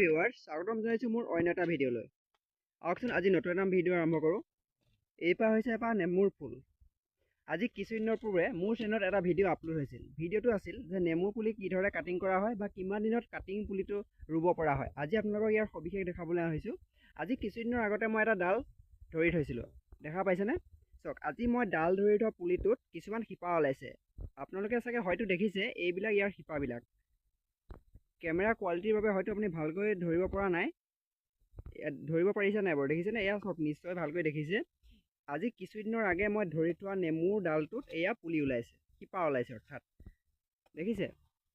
Viewers স্বাগতম জনাইছোঁ মোৰ অন্য এটা ভিডিঅ'লৈ। আহকচোন আজি নতুন এটা ভিডিঅ' আৰম্ভ কৰোঁ। এইপাৰ হৈছে এপাহ নেমুৰ ফুল। আজি কিছুদিনৰ পূৰ্বে মোৰ চেনেলত এটা ভিডিঅ' আপলোড হৈছিল। ভিডিঅ'টো আছিল যে নেমুৰ পুলি কিদৰে কাটিং কৰা হয় বা কিমান দিনত কাটিং পুলিটো ৰুব পৰা হয়। আজি আপোনালোকক ইয়াৰ সবিশেষ দেখাবলৈ আহিছোঁ। আজি কিছুদিনৰ আগতে মই এটা ডাল ধৰি থৈছিলোঁ, দেখা পাইছেনে? চাওক, আজি মই ডাল ধৰি থোৱা পুলিটোত কিছুমান শিপা ওলাইছে। আপোনালোকে চাগে হয়তো দেখিছে, এইবিলাক ইয়াৰ শিপাবিলাক। কেমেৰা কোৱালিটিৰ বাবে হয়তো আপুনি ভালকৈ ধৰিব পৰা নাই। ধৰিব পাৰিছে নাই বাৰু, দেখিছেনে? এয়া চব নিশ্চয় ভালকৈ দেখিছে। আজি কিছুদিনৰ আগে মই ধৰি থোৱা নেমুৰ ডালটোত এয়া পুলি ওলাইছে, শিপা ওলাইছে অৰ্থাৎ, দেখিছে?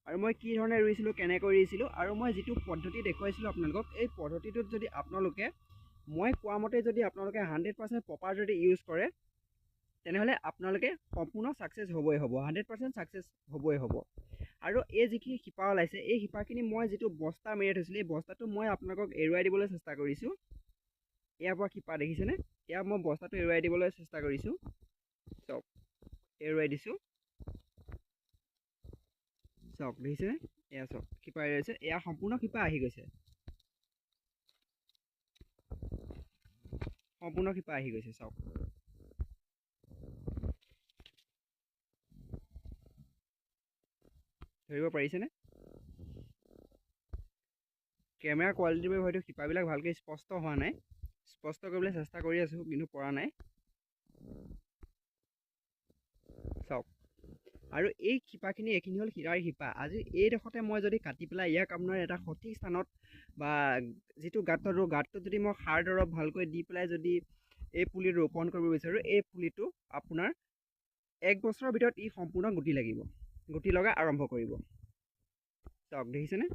আৰু মই কি ধৰণে ৰুইছিলোঁ, কেনেকৈ ৰুইছিলোঁ, আৰু মই যিটো পদ্ধতি দেখুৱাইছিলোঁ আপোনালোকক, এই পদ্ধতিটোত যদি আপোনালোকে মই কোৱা মতে যদি আপোনালোকে 100% প্ৰপাৰ যদি ইউজ কৰে, তেনেহ'লে আপোনালোকে সম্পূৰ্ণ ছাকচেছ হ'বই হ'ব, 100% ছাকচেছ হ'বই হ'ব। আৰু এই যিখিনি শিপা ওলাইছে, এই শিপাখিনি মই যিটো বস্তা মেৰিয়াই থৈছিলোঁ, এই বস্তাটো মই আপোনালোকক এৰুৱাই দিবলৈ চেষ্টা কৰিছোঁ। ইয়াৰ পৰা শিপা দেখিছেনে? এয়া মই বস্তাটো এৰুৱাই দিবলৈ চেষ্টা কৰিছোঁ। চাওক, এৰুৱাই দিছোঁ। চাওক, দেখিছেনে? এয়া চাওক, শিপা এৰুৱাইছে। এয়া সম্পূৰ্ণ শিপা আহি গৈছে, সম্পূৰ্ণ শিপা আহি গৈছে। চাওক, ধৰিব পাৰিছেনে? কেমেৰা কোৱালিটিৰ বাবে হয়তো শিপাবিলাক ভালকৈ স্পষ্ট হোৱা নাই। স্পষ্ট কৰিবলৈ চেষ্টা কৰি আছোঁ, কিন্তু পৰা নাই। চাওক, আৰু এই শিপাখিনি, এইখিনি হ'ল হীৰাৰ শিপা। আজি এইডোখৰতে মই যদি কাটি পেলাই ইয়াক আপোনাৰ এটা সঠিক স্থানত বা যিটো গাঁতটোত যদি মই সাৰ দৰৱ ভালকৈ দি পেলাই যদি এই পুলিটো ৰোপণ কৰিব বিচাৰোঁ, এই পুলিটো আপোনাৰ 1 বছৰৰ ভিতৰত ই সম্পূৰ্ণ গুটি লাগিব, গুটি লগা আৰম্ভ কৰিব। চাওক, দেখিছেনে?